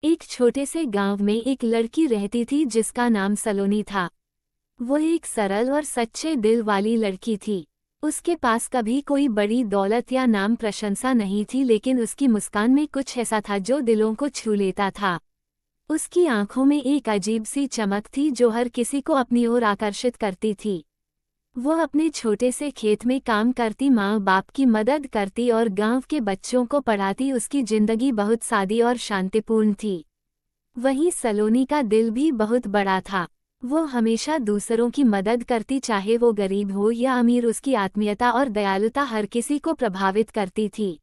एक छोटे से गांव में एक लड़की रहती थी जिसका नाम सलोनी था। वो एक सरल और सच्चे दिल वाली लड़की थी। उसके पास कभी कोई बड़ी दौलत या नाम प्रशंसा नहीं थी, लेकिन उसकी मुस्कान में कुछ ऐसा था जो दिलों को छू लेता था। उसकी आंखों में एक अजीब सी चमक थी जो हर किसी को अपनी ओर आकर्षित करती थी। वो अपने छोटे से खेत में काम करती, माँ बाप की मदद करती और गांव के बच्चों को पढ़ाती। उसकी जिंदगी बहुत सादी और शांतिपूर्ण थी। वहीं सलोनी का दिल भी बहुत बड़ा था। वो हमेशा दूसरों की मदद करती, चाहे वो गरीब हो या अमीर। उसकी आत्मीयता और दयालुता हर किसी को प्रभावित करती थी।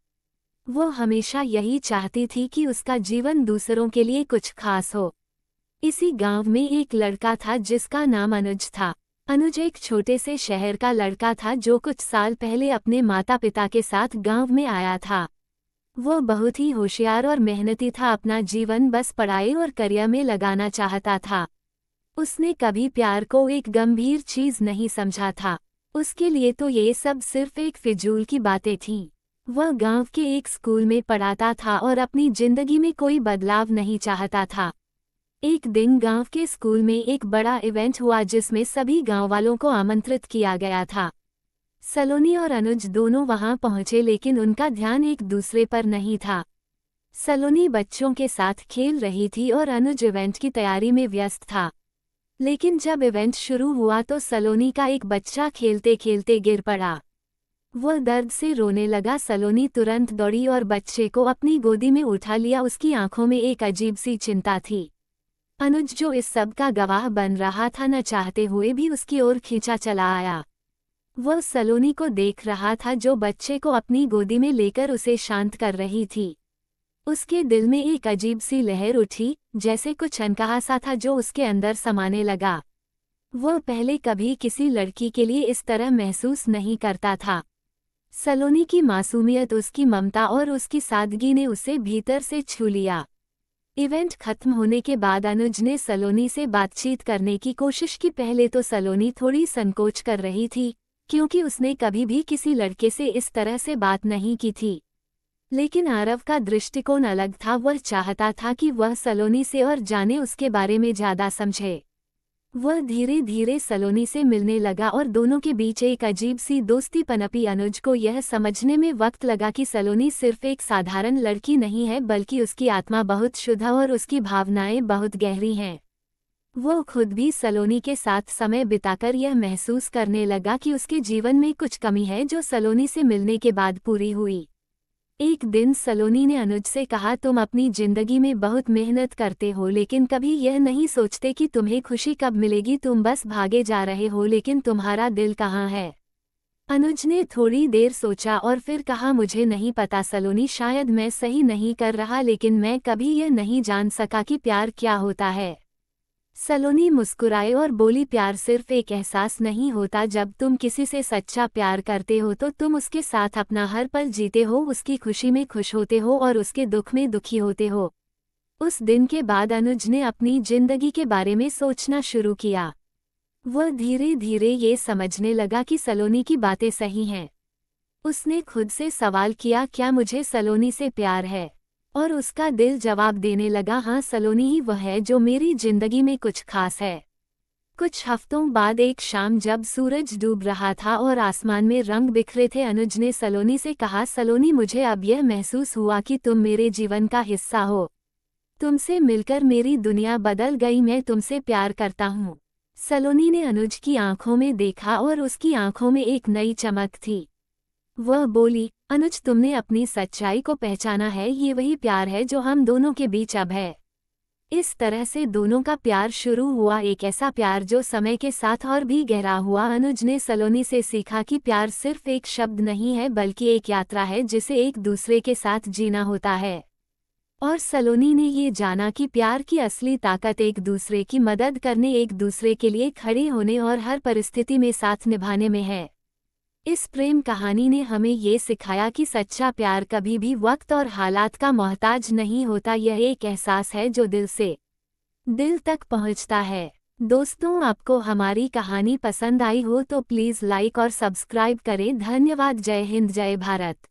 वो हमेशा यही चाहती थी कि उसका जीवन दूसरों के लिए कुछ खास हो। इसी गांव में एक लड़का था जिसका नाम अनुज था। अनुज एक छोटे से शहर का लड़का था जो कुछ साल पहले अपने माता पिता के साथ गांव में आया था। वो बहुत ही होशियार और मेहनती था, अपना जीवन बस पढ़ाई और करियर में लगाना चाहता था। उसने कभी प्यार को एक गंभीर चीज नहीं समझा था। उसके लिए तो ये सब सिर्फ एक फिजूल की बातें थीं। वह गांव के एक स्कूल में पढ़ाता था और अपनी जिंदगी में कोई बदलाव नहीं चाहता था। एक दिन गांव के स्कूल में एक बड़ा इवेंट हुआ जिसमें सभी गांव वालों को आमंत्रित किया गया था। सलोनी और अनुज दोनों वहां पहुंचे, लेकिन उनका ध्यान एक दूसरे पर नहीं था। सलोनी बच्चों के साथ खेल रही थी और अनुज इवेंट की तैयारी में व्यस्त था। लेकिन जब इवेंट शुरू हुआ तो सलोनी का एक बच्चा खेलते खेलते गिर पड़ा। वह दर्द से रोने लगा। सलोनी तुरंत दौड़ी और बच्चे को अपनी गोदी में उठा लिया। उसकी आंखों में एक अजीब सी चिंता थी। अनुज जो इस सब का गवाह बन रहा था, न चाहते हुए भी उसकी ओर खींचा चला आया। वह सलोनी को देख रहा था जो बच्चे को अपनी गोदी में लेकर उसे शांत कर रही थी। उसके दिल में एक अजीब सी लहर उठी, जैसे कुछ अनकहा सा था जो उसके अंदर समाने लगा। वह पहले कभी किसी लड़की के लिए इस तरह महसूस नहीं करता था। सलोनी की मासूमियत, उसकी ममता और उसकी सादगी ने उसे भीतर से छू लिया। इवेंट खत्म होने के बाद अनुज ने सलोनी से बातचीत करने की कोशिश की। पहले तो सलोनी थोड़ी संकोच कर रही थी, क्योंकि उसने कभी भी किसी लड़के से इस तरह से बात नहीं की थी। लेकिन आरव का दृष्टिकोण अलग था। वह चाहता था कि वह सलोनी से और जाने, उसके बारे में ज्यादा समझे। वह धीरे धीरे सलोनी से मिलने लगा और दोनों के बीच एक अजीब सी दोस्ती पनपी। अनुज को यह समझने में वक्त लगा कि सलोनी सिर्फ एक साधारण लड़की नहीं है, बल्कि उसकी आत्मा बहुत शुद्ध और उसकी भावनाएं बहुत गहरी हैं। वो खुद भी सलोनी के साथ समय बिताकर यह महसूस करने लगा कि उसके जीवन में कुछ कमी है जो सलोनी से मिलने के बाद पूरी हुई। एक दिन सलोनी ने अनुज से कहा, तुम अपनी जिंदगी में बहुत मेहनत करते हो, लेकिन कभी यह नहीं सोचते कि तुम्हें खुशी कब मिलेगी। तुम बस भागे जा रहे हो, लेकिन तुम्हारा दिल कहाँ है? अनुज ने थोड़ी देर सोचा और फिर कहा, मुझे नहीं पता सलोनी, शायद मैं सही नहीं कर रहा, लेकिन मैं कभी यह नहीं जान सका कि प्यार क्या होता है। सलोनी मुस्कुराए और बोली, प्यार सिर्फ एक एहसास नहीं होता। जब तुम किसी से सच्चा प्यार करते हो तो तुम उसके साथ अपना हर पल जीते हो, उसकी खुशी में खुश होते हो और उसके दुख में दुखी होते हो। उस दिन के बाद अनुज ने अपनी जिंदगी के बारे में सोचना शुरू किया। वह धीरे धीरे ये समझने लगा कि सलोनी की बातें सही हैं। उसने खुद से सवाल किया, क्या मुझे सलोनी से प्यार है? और उसका दिल जवाब देने लगा, हाँ, सलोनी ही वह है जो मेरी जिंदगी में कुछ खास है। कुछ हफ्तों बाद एक शाम जब सूरज डूब रहा था और आसमान में रंग बिखरे थे, अनुज ने सलोनी से कहा, सलोनी, मुझे अब यह महसूस हुआ कि तुम मेरे जीवन का हिस्सा हो। तुमसे मिलकर मेरी दुनिया बदल गई। मैं तुमसे प्यार करता हूँ। सलोनी ने अनुज की आंखों में देखा और उसकी आंखों में एक नई चमक थी। वह बोली, अनुज, तुमने अपनी सच्चाई को पहचाना है। ये वही प्यार है जो हम दोनों के बीच अब है। इस तरह से दोनों का प्यार शुरू हुआ, एक ऐसा प्यार जो समय के साथ और भी गहरा हुआ। अनुज ने सलोनी से सीखा कि प्यार सिर्फ एक शब्द नहीं है, बल्कि एक यात्रा है जिसे एक दूसरे के साथ जीना होता है। और सलोनी ने ये जाना कि प्यार की असली ताकत एक दूसरे की मदद करने, एक दूसरे के लिए खड़े होने और हर परिस्थिति में साथ निभाने में है। इस प्रेम कहानी ने हमें ये सिखाया कि सच्चा प्यार कभी भी वक्त और हालात का मोहताज नहीं होता। यह एक एहसास है जो दिल से दिल तक पहुंचता है। दोस्तों, आपको हमारी कहानी पसंद आई हो तो प्लीज़ लाइक और सब्सक्राइब करें। धन्यवाद। जय हिंद, जय भारत।